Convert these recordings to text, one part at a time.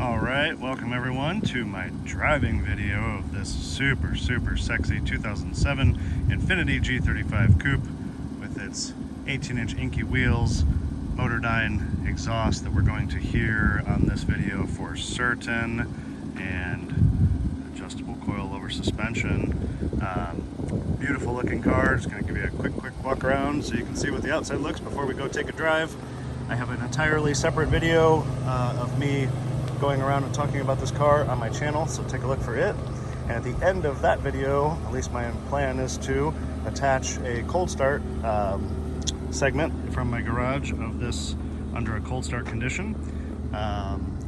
Alright, welcome everyone to my driving video of this super sexy 2007 Infiniti G35 Coupe with its 18-inch inky wheels, Motordyne exhaust that we're going to hear on this video for certain, and adjustable coilover suspension. Beautiful looking car. Just going to give you a quick walk around so you can see what the outside looks before we go take a drive. I have an entirely separate video of me going around and talking about this car on my channel, so take a look for it. And at the end of that video, at least my plan is to attach a cold start segment from my garage of this under a cold start condition.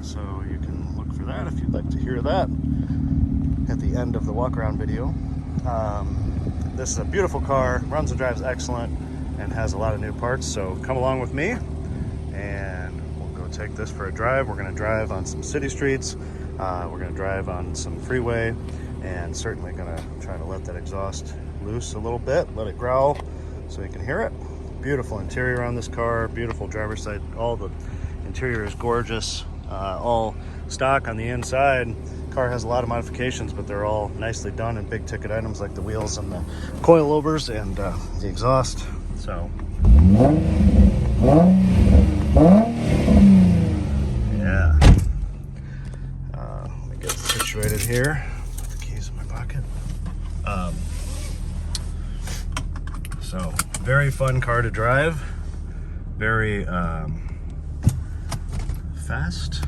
So you can look for that if you'd like to hear that at the end of the walk around video. This is a beautiful car, runs and drives excellent, and has a lot of new parts, so come along with me and we'll go take this for a drive. We're going to drive on some city streets, we're going to drive on some freeway, and certainly going to try to let that exhaust loose a little bit, let it growl so you can hear it. Beautiful interior on this car, beautiful driver's side. All the interior is gorgeous, all stock on the inside. Car has a lot of modifications, but they're all nicely done in big ticket items like the wheels and the coilovers and the exhaust. So yeah, let me get situated here. Put the keys in my pocket. So very fun car to drive, very fast,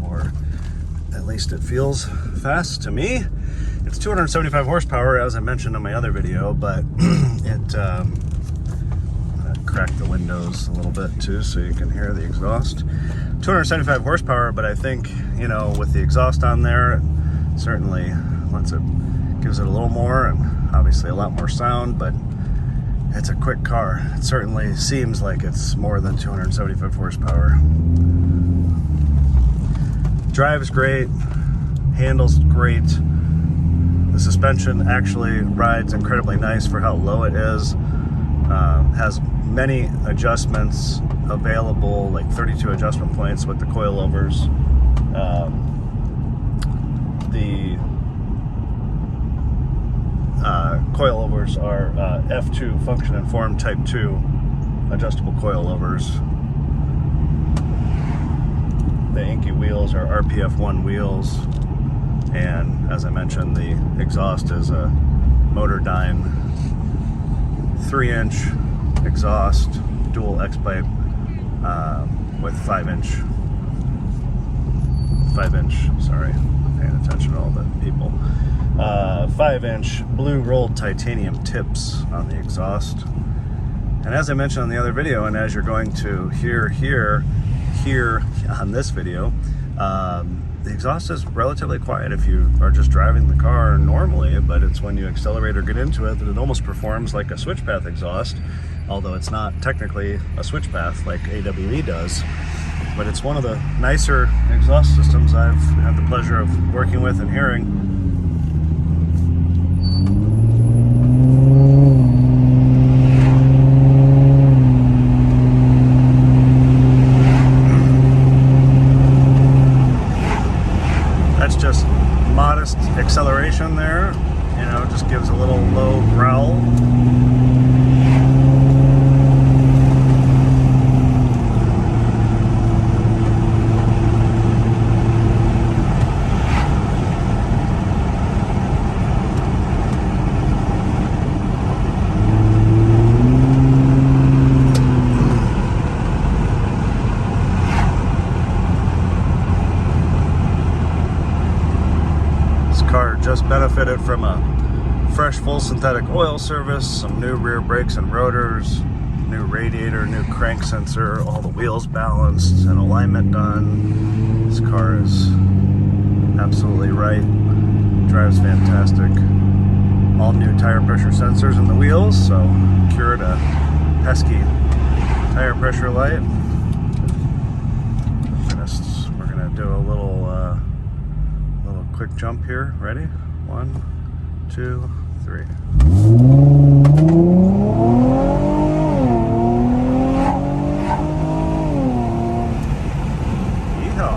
or at least it feels fast to me. It's 275 horsepower, as I mentioned in my other video, but it I'm gonna crack the windows a little bit too so you can hear the exhaust. 275 horsepower, but I think, you know, with the exhaust on there, it certainly gives it a little more, and obviously a lot more sound, but it's a quick car. It certainly seems like it's more than 275 horsepower. Drives great, handles great. The suspension actually rides incredibly nice for how low it is. Has many adjustments available, like 32 adjustment points with the coilovers. The coilovers are F2 function informed type 2 adjustable coilovers. The inky wheels are RPF1 wheels, and as I mentioned, the exhaust is a Motordyne 3-inch exhaust, dual X-pipe with 5-inch, sorry, paying attention to all the people, 5-inch blue rolled titanium tips on the exhaust. And as I mentioned on the other video, and as you're going to hear here on this video, the exhaust is relatively quiet if you are just driving the car normally, but it's when you accelerate or get into it that it almost performs like a switch path exhaust, although it's not technically a switch path like AWE does. But it's one of the nicer exhaust systems I've had the pleasure of working with and hearing. Just modest acceleration there, you know, just gives a little low growl. Car just benefited from a fresh full synthetic oil service, some new rear brakes and rotors, new radiator, new crank sensor, all the wheels balanced and alignment done. This car is absolutely right, drives fantastic. All new tire pressure sensors in the wheels, so cured a pesky tire pressure light. We're gonna do a little quick jump here. Ready? 1, 2, 3. Yeehaw.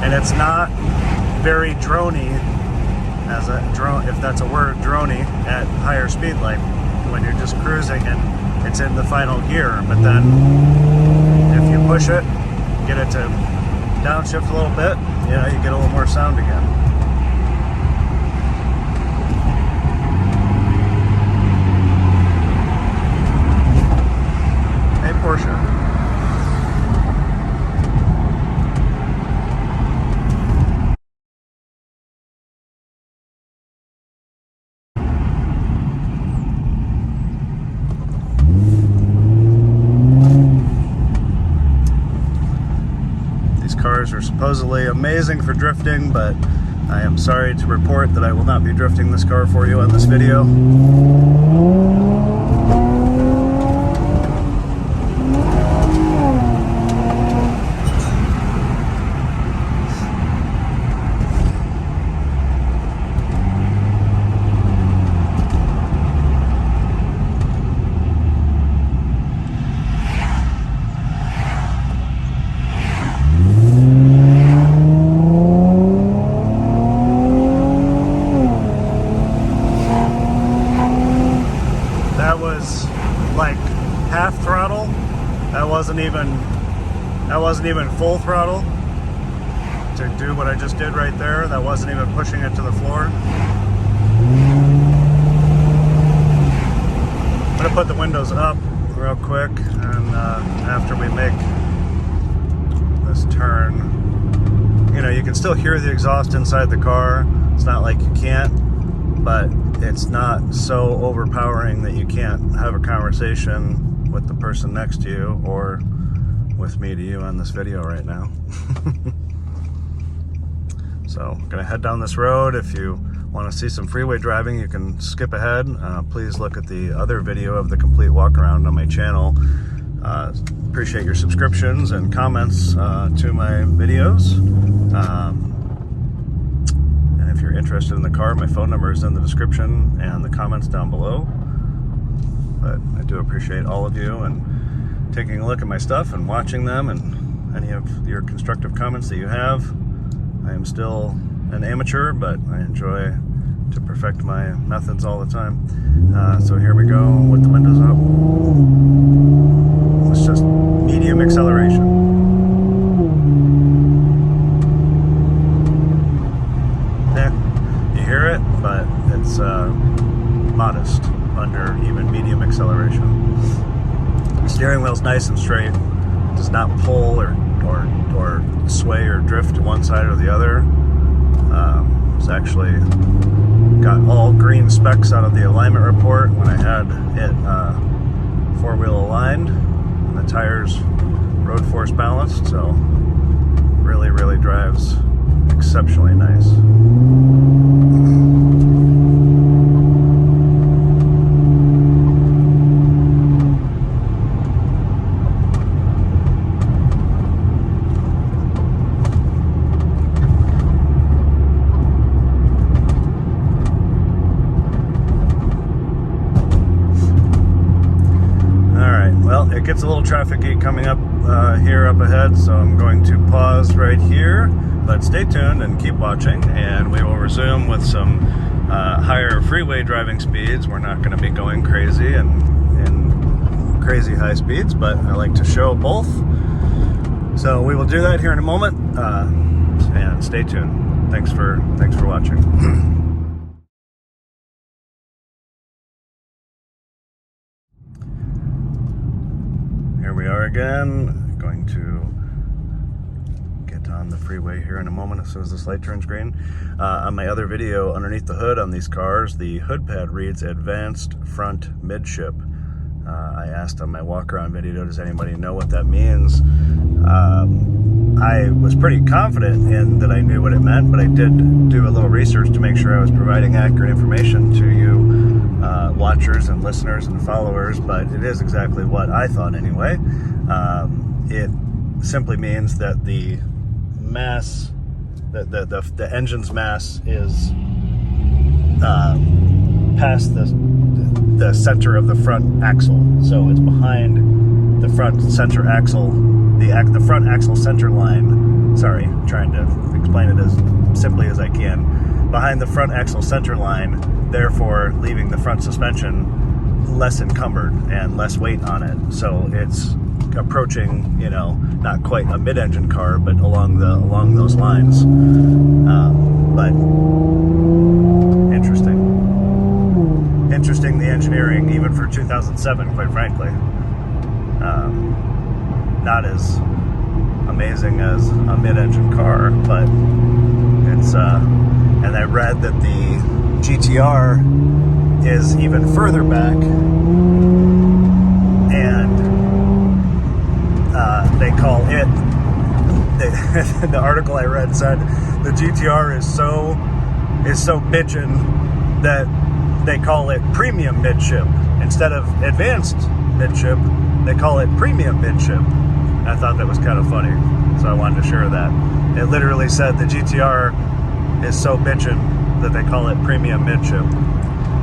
and it's not very droney, as a drone, if that's a word, droney at higher speed, like when you're just cruising and it's in the final gear. But then if you push it, get it to downshift a little bit, you know, you get a little more sound again. Hey, Porsche. Cars are supposedly amazing for drifting, but I am sorry to report that I will not be drifting this car for you on this video. Like half throttle. That wasn't even full throttle to do what I just did right there. That wasn't even pushing it to the floor. I'm gonna put the windows up real quick, and after we make this turn, you know, you can still hear the exhaust inside the car. It's not like you can't, but it's not so overpowering that you can't have a conversation with the person next to you, or with me to you on this video right now. So I'm gonna head down this road. If you want to see some freeway driving, you can skip ahead. Please look at the other video of the complete walk around on my channel. Appreciate your subscriptions and comments to my videos. If you're interested in the car, my phone number is in the description and the comments down below. But I do appreciate all of you and taking a look at my stuff and watching them, and any of your constructive comments that you have. I am still an amateur, but I enjoy to perfect my methods all the time. So here we go with the windows up. It's just medium acceleration. Hear it, but it's modest, under even medium acceleration. The steering wheel's nice and straight. It does not pull or sway or drift to one side or the other. It's actually got all green specks out of the alignment report when I had it four-wheel aligned, and the tires road force balanced, so really drives exceptionally nice. Well, it gets a little trafficy coming up here up ahead, so I'm going to pause right here, but stay tuned and keep watching, and we will resume with some higher freeway driving speeds. We're not going to be going crazy and in crazy high speeds, but I like to show both. So we will do that here in a moment, and stay tuned. Thanks for watching. Here we are again, going to get on the freeway here in a moment as soon as this light turns green. On my other video, underneath the hood on these cars, the hood pad reads Advanced Front Midship. I asked on my walk around video, does anybody know what that means? I was pretty confident in that I knew what it meant, but I did do a little research to make sure I was providing accurate information to you watchers and listeners and followers, but it is exactly what I thought anyway. It simply means that the mass, the engine's mass is past the center of the front axle. So it's behind the front center axle. The the front axle center line. Sorry, I'm trying to explain it as simply as I can. Behind the front axle center line, therefore leaving the front suspension less encumbered and less weight on it. So it's approaching, you know, not quite a mid-engine car, but along those lines. But interesting the engineering, even for 2007, quite frankly. Not as amazing as a mid-engine car, but it's and I read that the GTR is even further back, and they call it, the article I read said the GTR is so bitchin' that they call it premium midship. Instead of advanced midship, they call it premium midship. I thought that was kind of funny, so I wanted to share that. It literally said the GTR is so bitchin' that they call it premium midship.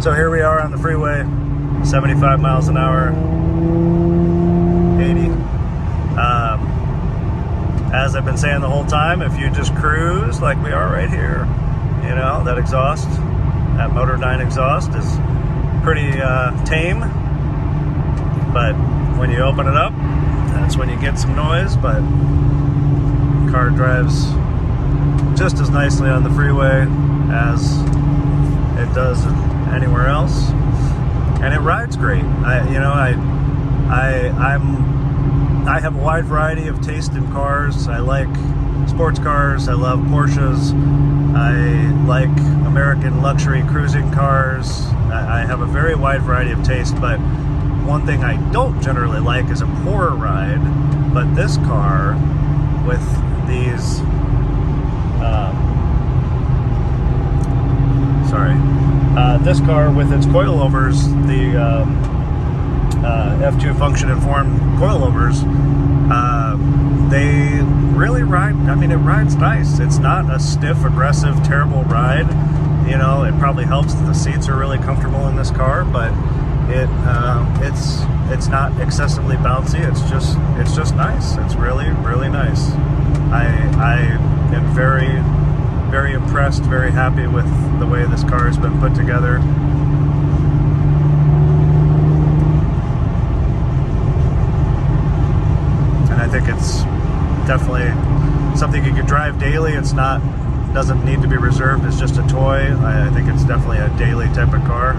So here we are on the freeway, 75 miles an hour, 80. As I've been saying the whole time, if you just cruise like we are right here, you know, that exhaust, that Motordyne exhaust is pretty tame, but when you open it up, that's when you get some noise. But the car drives just as nicely on the freeway as it does anywhere else, and it rides great. I have a wide variety of taste in cars. I like sports cars. I love Porsches. I like American luxury cruising cars. I have a very wide variety of taste, but one thing I don't generally like is a poor ride. But this car, with these, this car with its coilovers, the F2 function informed coilovers, they really ride. I mean, it rides nice. It's not a stiff, aggressive, terrible ride. You know, it probably helps that the seats are really comfortable in this car, but it's not excessively bouncy. It's just nice. It's really, really nice. I am very, very impressed, very happy with the way this car has been put together. And I think it's definitely something you could drive daily. It's not, doesn't need to be reserved as just a toy. I think it's definitely a daily type of car.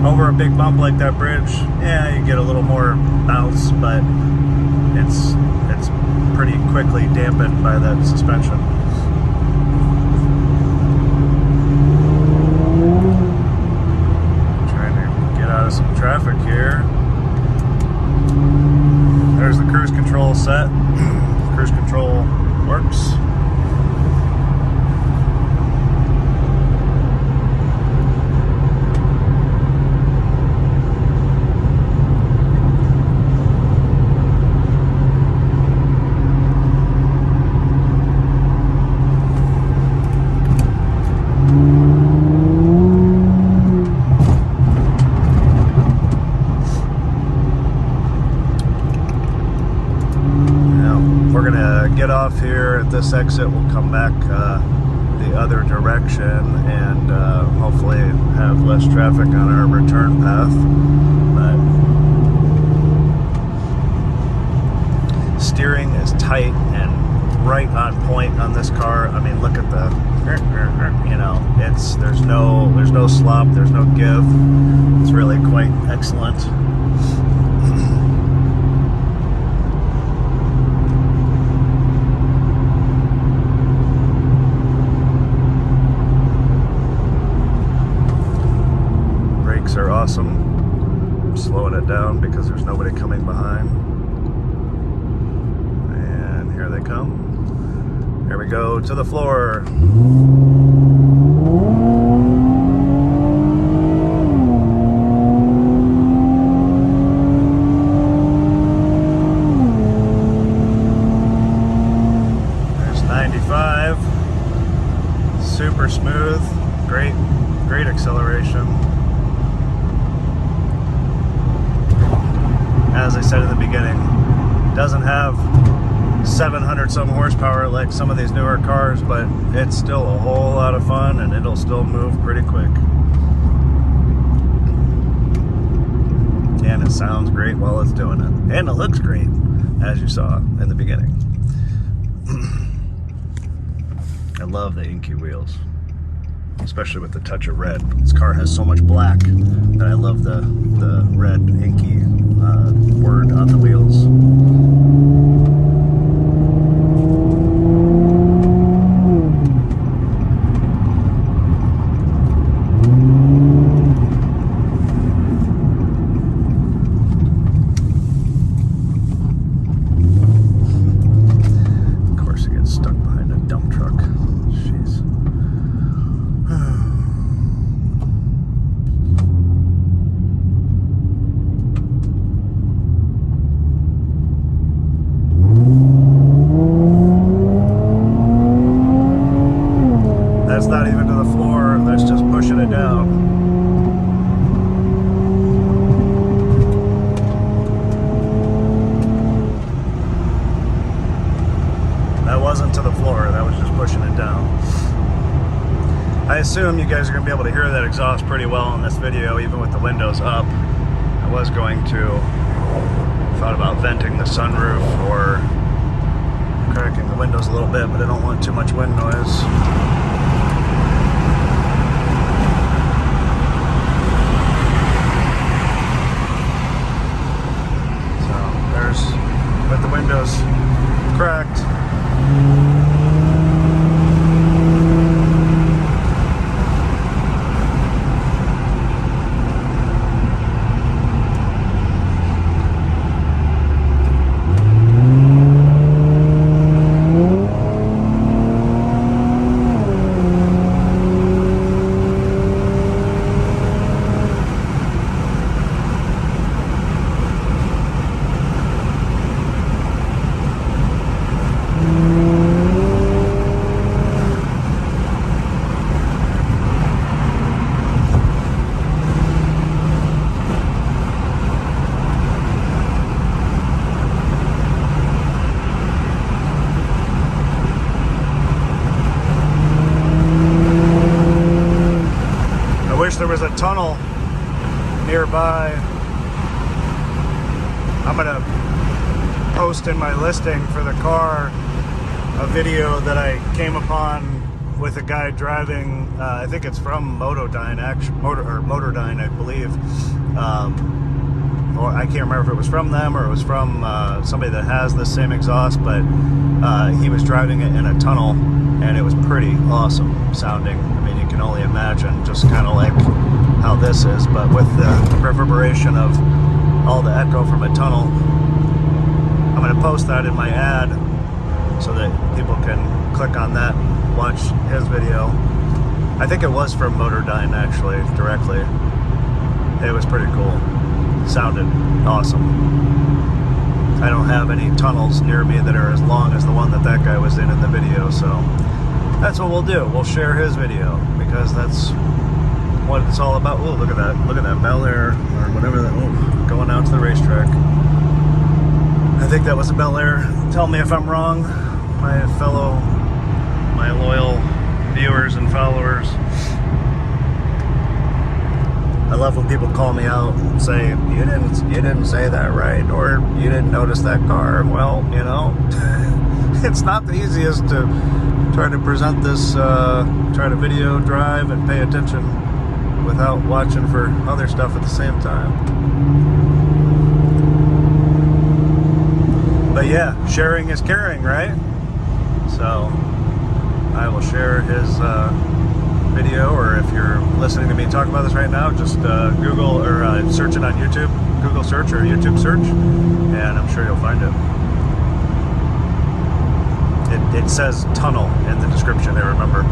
Over a big bump like that bridge, yeah, you get a little more bounce, but it's pretty quickly dampened by that suspension. Trying to get out of some traffic here. There's the cruise control set. Cruise control works. Get off here at this exit. We'll come back the other direction and hopefully have less traffic on our return path. But steering is tight and right on point on this car. I mean, look at the, you know, there's no slop, there's no give. It's really quite excellent. Are awesome. I'm slowing it down because there's nobody coming behind. And here they come. Here we go to the floor. There's 95. Super smooth. Great acceleration. as I said in the beginning, doesn't have 700 some horsepower like some of these newer cars, but it's still a whole lot of fun and it'll still move pretty quick. And it sounds great while it's doing it. And it looks great, as you saw in the beginning. I love the inky wheels, especially with the touch of red. This car has so much black that I love the red inky word on the wheels. That's not even to the floor, that's just pushing it down. That wasn't to the floor, that was just pushing it down. I assume you guys are going to be able to hear that exhaust pretty well in this video, even with the windows up. I was going to, thought about venting the sunroof or cracking the windows a little bit, but I don't want too much wind noise. With the windows cracked. There was a tunnel nearby. I'm gonna post in my listing for the car a video that I came upon with a guy driving, I think it's from Motordyne, Motordyne, I believe. Or I can't remember if it was from them or it was from somebody that has the same exhaust, but he was driving it in a tunnel and it was pretty awesome sounding. I mean, you can only imagine, just kind of like how this is, but with the reverberation of all the echo from a tunnel. I'm going to post that in my ad so that people can click on that, watch his video. I think it was from Motordyne actually, directly. It was pretty cool. Sounded awesome. I don't have any tunnels near me that are as long as the one that guy was in the video, so that's what we'll do. We'll share his video because that's what it's all about. Oh, look at that. Look at that Bel Air or whatever that, oh, going out to the racetrack. I think that was a Bel Air. Tell me if I'm wrong, my loyal viewers and followers. I love when people call me out and say, you didn't say that right, or you didn't notice that car. Well, you know, it's not the easiest to try to present this, try to video drive and pay attention without watching for other stuff at the same time. But yeah, sharing is caring, right? So I will share his video, or if you're listening to me talk about this right now, just Google or search it on YouTube, Google search or YouTube search, and I'm sure you'll find it. It says tunnel in the description there, remember.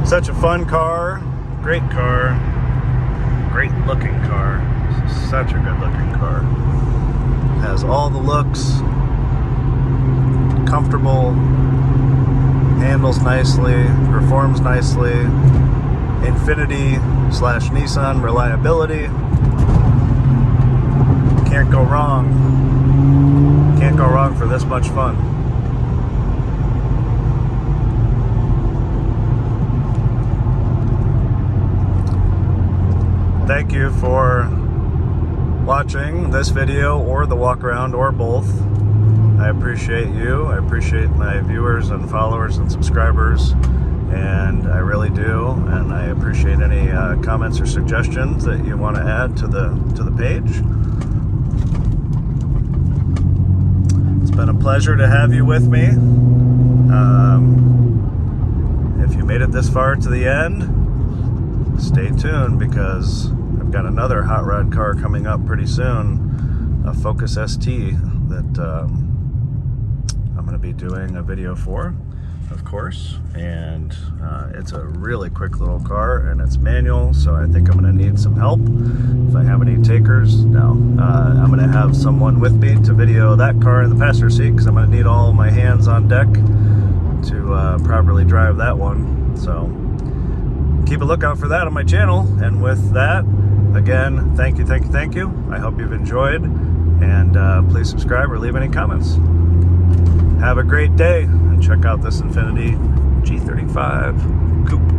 Such a fun car, great car, great looking car. Such a good looking car. Has all the looks, comfortable, handles nicely, performs nicely, Infiniti/Nissan reliability. Can't go wrong. Can't go wrong for this much fun. Thank you for watching this video or the walk around or both. I appreciate you. I appreciate my viewers and followers and subscribers, and I really do. And I appreciate any comments or suggestions that you want to add to the page. It's been a pleasure to have you with me. If you made it this far to the end, stay tuned, because I've got another hot rod car coming up pretty soon, a Focus ST that I'm going to be doing a video for, of course. And it's a really quick little car, and it's manual, so I think I'm going to need some help. If I have any takers, no. I'm going to have someone with me to video that car in the passenger seat, because I'm going to need all my hands on deck to properly drive that one. So keep a lookout for that on my channel. And with that, again, thank you. I hope you've enjoyed, and please subscribe or leave any comments. Have a great day, and check out this Infiniti G35 Coupe.